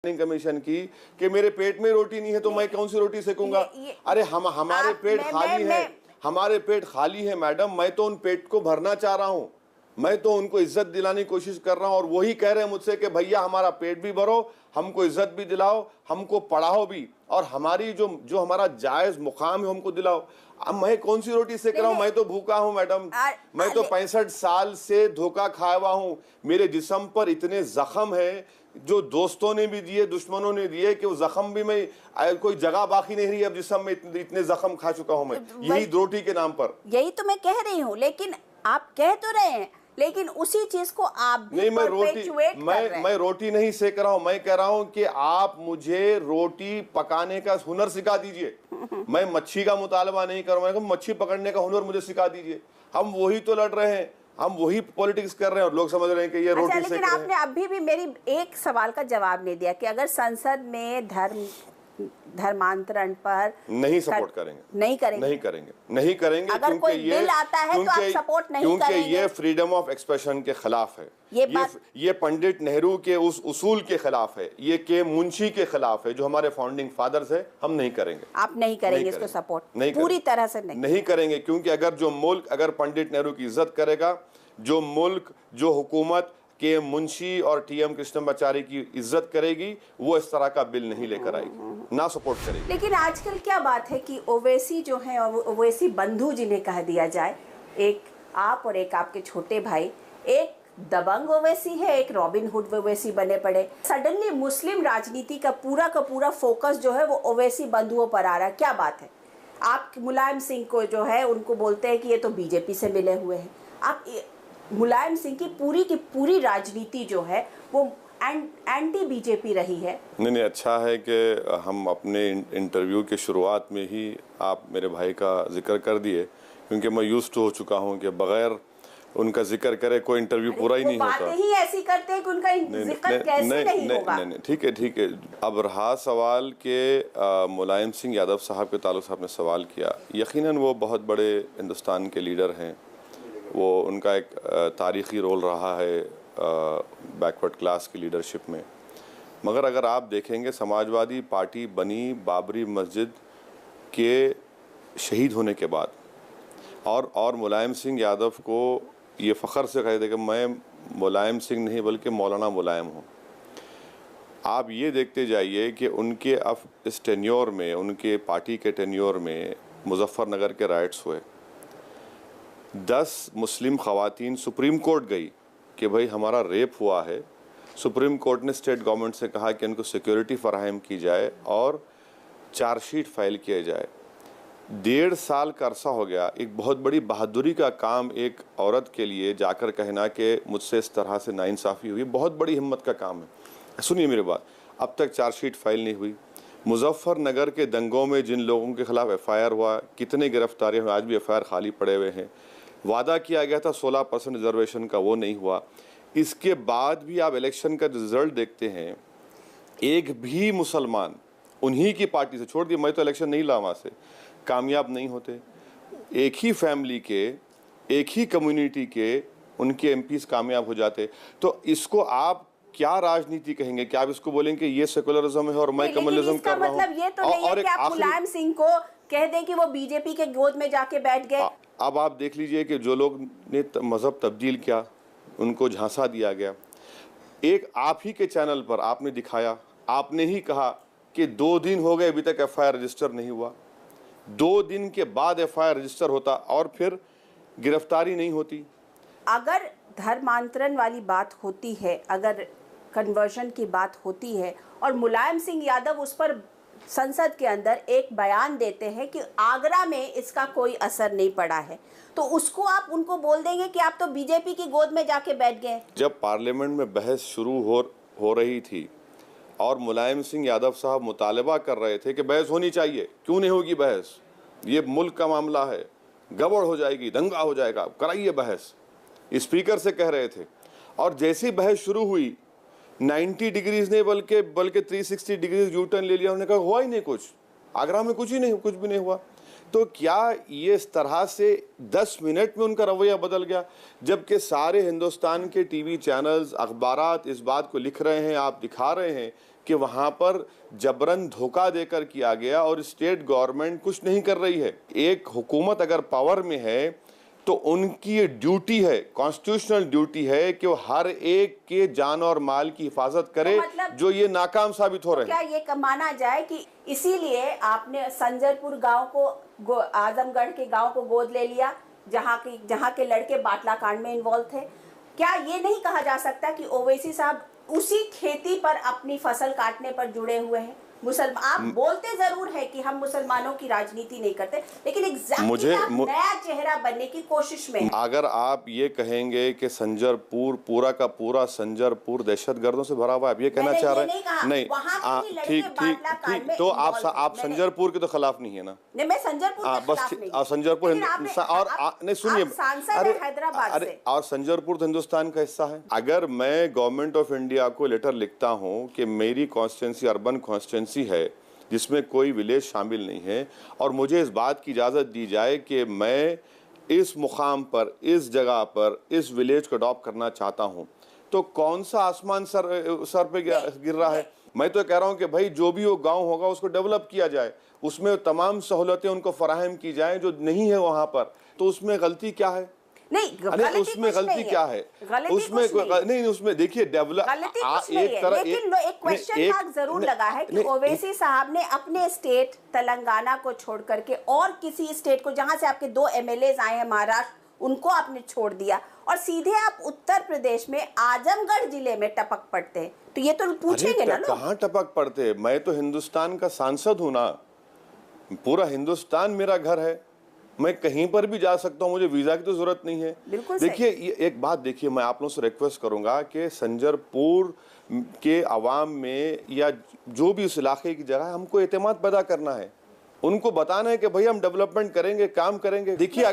Commission की कि मेरे पेट में रोटी नहीं है तो मैं कौन सी रोटी सेकूंगा। अरे हमारे पेट खाली है, हमारे पेट खाली है मैडम, मैं तो उन पेट को भरना चाह रहा हूं, मैं तो उनको इज्जत दिलाने की कोशिश कर रहा हूं और वही कह रहे हैं मुझसे कि भैया हमारा पेट भी भरो, हमको इज्जत भी दिलाओ, हमको पढ़ाओ भी और हमारी जो हमारा जायज मुकाम है हमको दिलाओ। अब मैं कौन सी रोटी सेक रहा हूं, मैं तो भूखा हूं मैडम, मैं तो 65 साल से धोखा खाया हुआ हूं, मेरे जिस्म पर इतने जख्म है जो दोस्तों ने भी दिए दुश्मनों ने दिए कि वो जख्म भी मैं कोई जगह बाकी नहीं रही अब जिस्म में इतने जख्म खा चुका हूं मैं यही रोटी के नाम पर। यही तो मैं कह रही हूं, लेकिन आप कह तो रहे हैं लेकिन उसी चीज को आप भी नहीं, मैं रोटी नहीं सेक रहा हूं, मैं कह रहा हूं कि आप मुझे रोटी पकाने का हुनर सिखा दीजिए। मैं मच्छी का मुतालबा नहीं कर रहा हूं, मच्छी पकड़ने का हुनर मुझे सिखा दीजिए। हम वही तो लड़ रहे हैं, हम वही पॉलिटिक्स कर रहे हैं और लोग समझ रहे हैं कि ये रोटी सेक रहे हैं। लेकिन आपने अभी भी मेरी एक सवाल का जवाब नहीं दिया कि अगर संसद में धर्मांतरण पर नहीं सपोर्ट करेंगे, नहीं करेंगे अगर कोई बिल आता है तो आप सपोर्ट नहीं करेंगे क्योंकि ये फ्रीडम ऑफ एक्सप्रेशन के खिलाफ है, ये पंडित नेहरू के उस उसूल के खिलाफ है, ये के मुंशी के खिलाफ है जो हमारे फाउंडिंग फादर्स है। हम नहीं करेंगे। आप नहीं करेंगे इसको सपोर्ट पूरी तरह से नहीं करेंगे क्योंकि अगर जो मुल्क अगर पंडित नेहरू की इज्जत करेगा, जो मुल्क जो हुकूमत के मुंशी और टीएम कृष्णमाचारी की इज्जत करेगी, वो इस तरह का बिल नहीं लेकर आएगी, ना सपोर्ट करेगी। लेकिन आजकल क्या बात है कि ओवैसी जो है, ओवैसी बंधु जिन्हें कह दिया जाए, एक आप और एक आपके छोटे भाई, एक दबंग ओवैसी है, एक रॉबिन हुड ओवैसी बने पड़े। सडनली मुस्लिम राजनीति का पूरा फोकस जो है वो ओवैसी बंधुओं पर आ रहा है। क्या बात है? आप मुलायम सिंह को जो है उनको बोलते हैं कि ये तो बीजेपी से मिले हुए हैं। आप मुलायम सिंह की पूरी राजनीति जो है वो एंटी बीजेपी रही है। नहीं, अच्छा है कि हम अपने इंटरव्यू के शुरुआत में ही आप मेरे भाई का जिक्र कर दिए, क्योंकि मैं यूज्ड टू हो चुका हूं कि बगैर उनका जिक्र करे कोई इंटरव्यू पूरा ही नहीं होता। बातें ही ऐसी करते हैं कि उनका जिक्र कैसे नहीं होगा। नहीं, ठीक है। अब रहा सवाल के मुलायम सिंह यादव साहब के ताल्लुक से आपने सवाल किया, यकीनन वो बहुत बड़े हिंदुस्तान के लीडर हैं, वो उनका एक तारीख़ी रोल रहा है बैकवर्ड क्लास की लीडरशिप में। मगर अगर आप देखेंगे समाजवादी पार्टी बनी बाबरी मस्जिद के शहीद होने के बाद और मुलायम सिंह यादव को ये फ़ख्र से कह दे कि मैं मुलायम सिंह नहीं बल्कि मौलाना मुलायम हूँ। आप ये देखते जाइए कि उनके अब इस टेन्योर में, उनके पार्टी के टेन्योर में मुजफ्फरनगर के राइट्स हुए, 10 मुस्लिम ख़वातीन सुप्रीम कोर्ट गई कि भाई हमारा रेप हुआ है। सुप्रीम कोर्ट ने स्टेट गवर्नमेंट से कहा कि इनको सिक्योरिटी फराहम की जाए और चार्जशीट फाइल किया जाए। 1.5 साल का अरसा हो गया। एक बहुत बड़ी बहादुरी का काम एक औरत के लिए जाकर कहना कि मुझसे इस तरह से नाइंसाफ़ी हुई, बहुत बड़ी हिम्मत का काम है। सुनिए मेरी बात, अब तक चार्जशीट फाइल नहीं हुई। मुजफ्फरनगर के दंगों में जिन लोगों के खिलाफ FIR हुआ, कितने गिरफ्तारियाँ हुई, आज भी FIR खाली पड़े हुए हैं। वादा किया गया था 16% रिजर्वेशन का, वो नहीं हुआ। इसके बाद भी आप इलेक्शन का रिजल्ट देखते हैं, एक भी मुसलमान उन्हीं की पार्टी से, छोड़ दिए मैं तो इलेक्शन नहीं ला वहाँ से, कामयाब नहीं होते। एक ही फैमिली के, एक ही कम्युनिटी के उनके MPs कामयाब हो जाते। तो इसको आप क्या राजनीति कहेंगे? क्या आप इसको बोलेंगे कि ये सेकुलरिज्म है और मैं कम्युनलिज्म कर रहा हूँ? मतलब ये तो नहीं है कि आप मुलायम सिंह को कह दें कि वो बीजेपी के गोद में जाके बैठ गए। अब आप देख लीजिए कि जो लोग ने मज़हब तब्दील किया उनको झांसा दिया गया। एक आप ही के चैनल पर आपने दिखाया, आपने ही कहा कि 2 दिन हो गए अभी तक FIR रजिस्टर नहीं हुआ। 2 दिन के बाद FIR रजिस्टर होता और फिर गिरफ्तारी नहीं होती। अगर धर्मांतरण वाली बात होती है, अगर कन्वर्जन की बात होती है और मुलायम सिंह यादव उस पर संसद के अंदर एक बयान देते हैं कि आगरा में इसका कोई असर नहीं पड़ा है, तो उसको आप उनको बोल देंगे कि आप तो बीजेपी की गोद में जाके बैठ गए। जब पार्लियामेंट में बहस शुरू हो रही थी और मुलायम सिंह यादव साहब मुतालबा कर रहे थे कि बहस होनी चाहिए, क्यों नहीं होगी बहस, ये मुल्क का मामला है, गड़बड़ हो जाएगी, दंगा हो जाएगा, कराइए बहस, स्पीकर से कह रहे थे। और जैसी बहस शुरू हुई 90 डिग्रीज ने बल्कि 360 डिग्रीज U-टर्न ले लिया। उन्होंने कहा हुआ ही नहीं कुछ, आगरा में कुछ भी नहीं हुआ। तो क्या ये इस तरह से 10 मिनट में उनका रवैया बदल गया, जबकि सारे हिंदुस्तान के टीवी चैनल्स, अखबारात इस बात को लिख रहे हैं, आप दिखा रहे हैं कि वहां पर जबरन धोखा देकर किया गया और स्टेट गवर्नमेंट कुछ नहीं कर रही है। एक हुकूमत अगर पावर में है तो उनकी ये ड्यूटी है, कॉन्स्टिट्यूशनल ड्यूटी है कि वो हर एक के जान और माल की हिफाजत करे, तो मतलब जो ये नाकाम साबित हो रहे हैं। क्या ये माना जाए कि इसीलिए आपने संजरपुर गांव को, आजमगढ़ के गांव को गोद ले लिया, जहां के लड़के बाटला कांड में इन्वॉल्व थे? क्या ये नहीं कहा जा सकता कि ओवैसी साहब उसी खेती पर अपनी फसल काटने पर जुड़े हुए हैं? मुसलमान, आप बोलते जरूर है कि हम मुसलमानों की राजनीति नहीं करते, लेकिन एग्जैक्टली आप नया चेहरा बनने की कोशिश में हैं। अगर आप ये कहेंगे कि संजरपुर पूरा का पूरा संजरपुर दहशतगर्दों से भरा हुआ, आप ये कहना चाह रहे हैं? नहीं, ठीक, तो आप संजरपुर के तो खिलाफ नहीं है ना? नहीं, मैं संजरपुर के खिलाफ नहीं हूं। संजरपुर और नहीं, सुनिए, हैदराबाद से, और संजरपुर तो हिंदुस्तान का हिस्सा है। अगर मैं गवर्नमेंट ऑफ इंडिया को लेटर लिखता हूँ कि मेरी कॉन्स्टिट्यूंसी अर्बन कॉन्स्टिट्यूंसी है जिसमें कोई विलेज शामिल नहीं है, और मुझे इस बात की इजाज़त दी जाए कि मैं इस मुकाम पर, इस जगह पर, इस विलेज को अडॉप्ट करना चाहता हूं, तो कौन सा आसमान सर पे गिर रहा है? मैं तो कह रहा हूं कि भाई जो भी वो गांव होगा उसको डेवलप किया जाए, उसमें तमाम सहूलतें उनको फराहम की जाए जो नहीं है वहां पर, तो उसमें गलती क्या है? नहीं, उसमें गलती क्या है? उसमें नहीं, उसमें देखिए डेवलप एक तरह, लेकिन एक क्वेश्चन मार्क जरूर लगा है कि ओवैसी साहब ने अपने स्टेट तेलंगाना को छोड़ करके और किसी स्टेट को, जहां से आपके 2 एमएलएज आए हैं महाराष्ट्र, उनको आपने छोड़ दिया और सीधे आप उत्तर प्रदेश में आजमगढ़ जिले में टपक पड़ते हैं, तो ये तो पूछेंगे ना लोग। कहाँ टपक पड़ते? मैं तो हिंदुस्तान का सांसद हूँ ना, पूरा हिंदुस्तान मेरा घर है, मैं कहीं पर भी जा सकता हूं, मुझे वीजा की तो जरूरत नहीं है। देखिए, एक बात देखिए, मैं आप लोगों से रिक्वेस्ट करूंगा कि संजरपुर के अवाम में या जो भी उस इलाके की जगह है, हमको एतमाद पैदा करना है, उनको बताना है कि भाई हम डेवलपमेंट करेंगे, काम करेंगे। देखिए,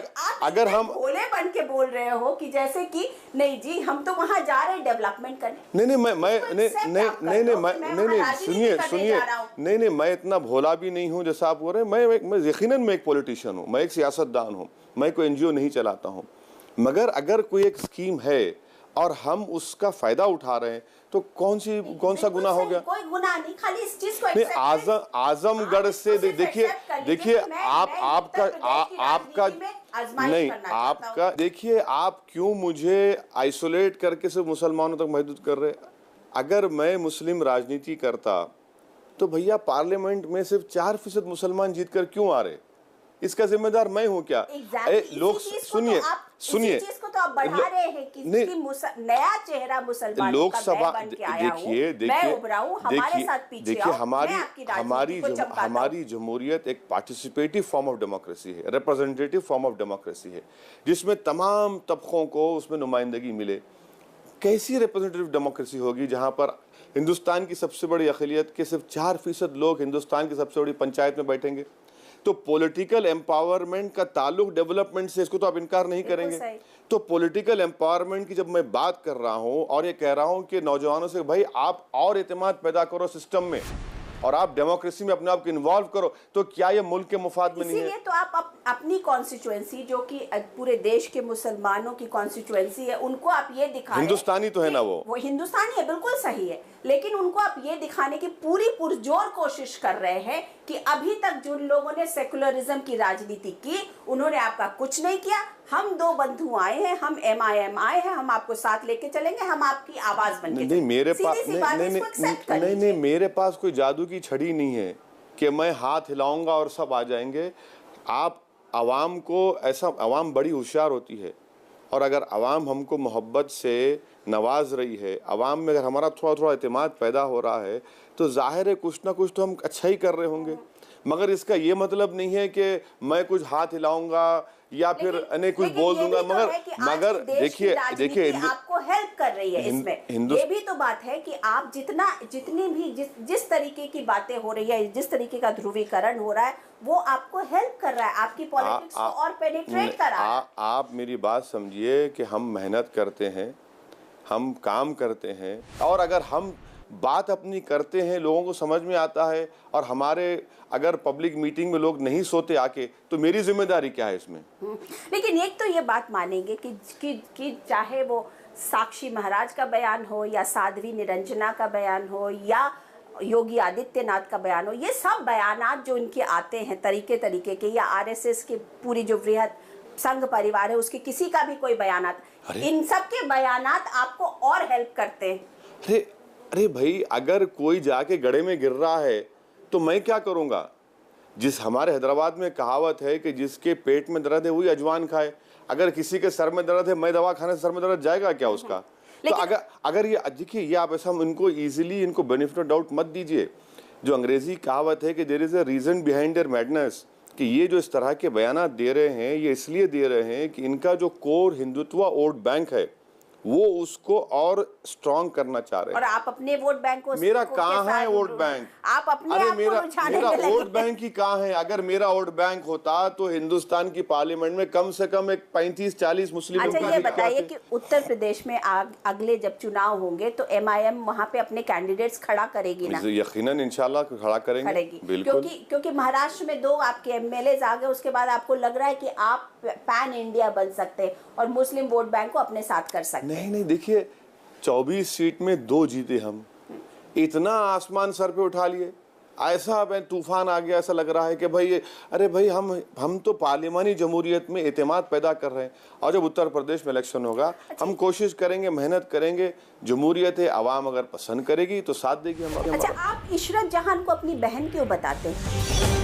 अगर हम भोले बन के बोल रहे हो कि जैसे कि नहीं जी हम तो वहां जा रहे हैं डेवलपमेंट करने, नहीं, मैं इतना भोला भी नहीं हूं जैसा आप बोल रहे हैं। मैं यकीनन मैं एक पॉलिटिशियन हूं, मैं एक सियासतदान हूं, मैं कोई एनजीओ नहीं चलाता हूं, मगर अगर कोई एक स्कीम है और हम उसका फायदा उठा रहे हैं तो कौन सा गुनाह हो गया? कोई गुनाह नहीं, खाली इस चीज को आजमगढ़ से देखिए आपका देखिए, आप क्यों मुझे आइसोलेट करके सिर्फ मुसलमानों तक महदूद कर रहे? अगर मैं मुस्लिम राजनीति करता तो भैया पार्लियामेंट में सिर्फ 4% मुसलमान जीत कर क्यों आ रहे? इसका जिम्मेदार मैं हूं क्या? लोग सुनिए, चीज को तो आप बढ़ा रहे हैं कि नया चेहरा मुसलमानों का बन के आया हूं, मैं उभरा हूं, हमारे साथ पीछे आओ, हमारी जमहूरियत एक पार्टिसिपेटिव फॉर्म ऑफ डेमोक्रेसी है, रिप्रेजेंटेटिव फॉर्म ऑफ डेमोक्रेसी है, जिसमें तमाम तबकों को उसमें नुमाइंदगी मिले। कैसी रिप्रेजेंटेटिव डेमोक्रेसी होगी जहां पर हिंदुस्तान की सबसे बड़ी अक़लियत के सिर्फ 4% लोग हिंदुस्तान की सबसे बड़ी पंचायत में बैठेंगे? तो पॉलिटिकल एम्पावरमेंट का ताल्लुक डेवलपमेंट से, इसको तो आप इनकार नहीं करेंगे। तो पॉलिटिकल एम्पावरमेंट की जब मैं बात कर रहा हूं और ये कह रहा हूं कि नौजवानों से भाई आप और एतमाद पैदा करो सिस्टम में और आप डेमोक्रेसी में अपने आप को इन्वॉल्व करो, तो क्या ये मुल्क के मुफाद में नहीं है? इसीलिए तो आप अपनी कॉन्स्टिट्यूएंसी, जो कि पूरे देश के मुसलमानों की कॉन्स्टिट्यूएंसी है, उनको आप ये दिखा, हिंदुस्तानी तो है ना, वो हिंदुस्तानी है, बिल्कुल सही है, लेकिन उनको आप ये दिखाने की पूरी पुरजोर कोशिश कर रहे हैं कि अभी तक जिन लोगों ने सेकुलरिज्म की राजनीति की, उन्होंने आपका कुछ नहीं किया। हम 2 बंधु आए हैं, हम MIM आए हैं, हम आपको साथ लेके चलेंगे, हम आपकी आवाज बन के नहीं, मेरे पास कोई जादू की छड़ी नहीं है कि मैं हाथ हिलाऊंगा और सब आ जाएंगे। आप आवाम को ऐसा, आवाम बड़ी होशियार होती है, और अगर आवाम हमको मोहब्बत से नवाज रही है, आवाम में अगर हमारा थोड़ा थोड़ा एतमाद पैदा हो रहा है, तो जाहिर है कुछ ना कुछ तो हम अच्छा ही कर रहे होंगे। मगर इसका ये मतलब नहीं है कि मैं कुछ हाथ हिलाऊंगा या फिर कुछ बोल दूंगा, मगर देखिए आपको हेल्प कर रही है इसमें। ये भी तो बात है कि आप जितनी भी जिस तरीके की बातें हो रही है, जिस तरीके का ध्रुवीकरण हो रहा है, वो आपको हेल्प कर रहा है, आपकी पॉलिटिक्स को और पेनिट्रेट कर रहा है। आप मेरी बात समझिए कि हम मेहनत करते हैं, हम काम करते हैं, और अगर हम बात अपनी करते हैं, लोगों को समझ में आता है, और हमारे अगर पब्लिक मीटिंग में लोग नहीं सोते आके, तो मेरी जिम्मेदारी क्या है इसमें? लेकिन एक तो ये बात मानेंगे कि चाहे वो साक्षी महाराज का बयान हो या साध्वी निरंजना का बयान हो या योगी आदित्यनाथ का बयान हो, ये सब बयानात जो इनके आते हैं तरीके तरीके के, या आरएसएस की पूरी जो वृहद संघ परिवार है उसके किसी का भी कोई बयानात, इन सब के बयानात आपको और हेल्प करते हैं। अरे अरे भाई, अगर कोई जाके गड्ढे में गिर रहा है तो मैं क्या करूंगा? जिस हमारे हैदराबाद में कहावत है कि जिसके पेट में दर्द है वही अजवान खाए। अगर किसी के सर में दर्द है, मैं दवा खाने से सर में दर्द जाएगा क्या उसका? तो अगर ये देखिए, ये आप ऐसा इनको इजीली इनको बेनिफिट ऑफ डाउट मत दीजिए। जो अंग्रेजी कहावत है कि there is a reason behind their madness, कि ये जो इस तरह के बयान दे रहे हैं ये इसलिए दे रहे हैं कि इनका जो कोर हिंदुत्व वोट बैंक है वो उसको और स्ट्रॉन्ग करना चाह रहे हैं। और आप अपने वोट बैंक को, मेरा कहाँ है वोट बैंक? आप अपने अरे आप को रुझाने मेरा में लगे। वोट बैंक ही कहाँ है? अगर मेरा वोट बैंक होता तो हिंदुस्तान की पार्लियामेंट में कम से कम एक 35-40 मुस्लिम। अच्छा, ये बताइए कि उत्तर प्रदेश में अगले जब चुनाव होंगे तो एमआईएम वहां पे अपने कैंडिडेट्स खड़ा करेगी ना? यकीनन इंशाल्लाह खड़ा करेंगे, बिल्कुल। क्योंकि महाराष्ट्र में 2 आपके एमएलए आ गए, उसके बाद आपको लग रहा है कि आप पैन इंडिया बन सकते हैं और मुस्लिम वोट बैंक को अपने साथ कर सकते हैं। नहीं, देखिए 24 सीट में 2 जीते हम, इतना आसमान सर पे उठा लिए, ऐसा तूफान आ गया, ऐसा लग रहा है कि भाई अरे भाई हम तो पार्लियामानी जमहूरियत में एतमाद पैदा कर रहे हैं। और जब उत्तर प्रदेश में इलेक्शन होगा हम कोशिश करेंगे, मेहनत करेंगे, जमहूरियत है, आवाम अगर पसंद करेगी तो साथ देगी हमारे। अच्छा, आप इशरत जहान को अपनी बहन क्यों बताते हैं?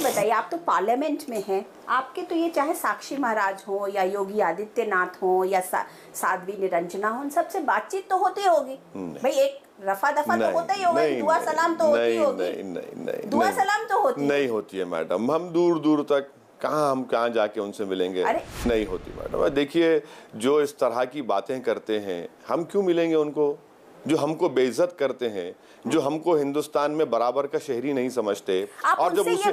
बताइए, आप तो पार्लियामेंट में हैं, आपके तो ये चाहे साक्षी महाराज हो या योगी आदित्यनाथ हो या साध्वी निरंजना हो, उन सबसे बातचीत तो होती होगी भाई, एक रफा दफा तो होता ही होगा, दुआ सलाम तो होती होगी। नहीं, दुआ सलाम तो होती नहीं होती है मैडम। हम दूर दूर तक हम कहाँ जाके उनसे मिलेंगे? नहीं होती मैडम। देखिए, जो इस तरह की बातें करते हैं हम क्यों मिलेंगे उनको? जो हमको बेइज्जत करते हैं, जो हमको हिंदुस्तान में बराबर का शहरी नहीं समझते, और जब उसे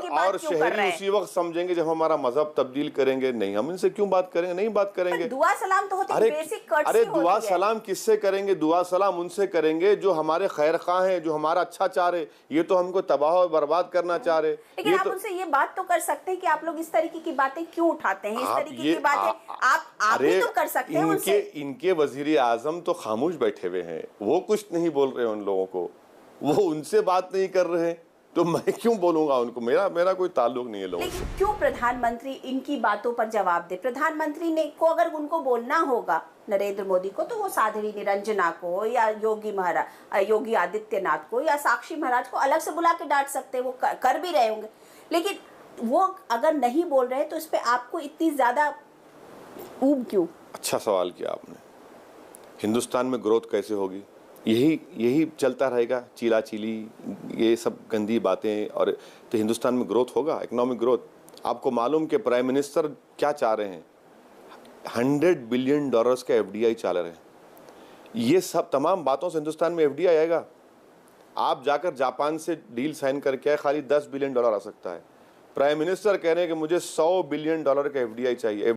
और शहरी उसी वक्त समझेंगे जब हमारा मजहब तब्दील करेंगे। नहीं, हम इनसे क्यों बात करेंगे? नहीं बात करेंगे। दुआ सलाम तो होती है, बेसिक कर्टसी अरे दुआ सलाम किससे करेंगे? दुआ सलाम उनसे करेंगे जो हमारे खैर खां हैं, जो हमारा अच्छा चाह रहे। ये तो हमको तबाह और बर्बाद करना चाह रहे। लेकिन आप उनसे ये बात तो कर सकते हैं कि आप लोग इस तरीके की बातें क्यों उठाते हैं? इस तरीके की बातें आप भी तो कर सकते हैं उनसे। इनके वजीर आजम तो खामोश बैठे हुए हैं, वो कुछ नहीं बोल रहे उन लोगों को, वो उनसे बात नहीं कर रहे हैं, तो मैं क्यों बोलूंगा उनको? मेरा कोई ताल्लुक नहीं है लोगों से। लेकिन क्यों प्रधानमंत्री इनकी बातों पर जवाब दे? प्रधानमंत्री ने को अगर उनको बोलना होगा नरेंद्र मोदी को, तो वो साध्वी निरंजना को या योगी आदित्यनाथ को या साक्षी महाराज को अलग से बुला के डांट सकते हैं, वो कर भी रहे होंगे। लेकिन वो अगर नहीं बोल रहे तो इस पे आपको इतनी ज्यादा ऊब क्यों? अच्छा सवाल किया आपने। हिंदुस्तान में ग्रोथ कैसे होगी? यही चलता रहेगा, चीला चीली, ये सब गंदी बातें, और तो हिंदुस्तान में ग्रोथ होगा? Economic growth? आपको मालूम कि प्राइम मिनिस्टर क्या चाह रहे हैं? $100 बिलियन का FDI चाल रहे हैं। ये सब तमाम बातों से हिंदुस्तान में FDI आएगा। आप जाकर जापान से डील साइन करके आए, खाली $10 बिलियन आ सकता है। प्राइम मिनिस्टर कह रहे हैं कि मुझे $100 बिलियन का FDI चाहिए।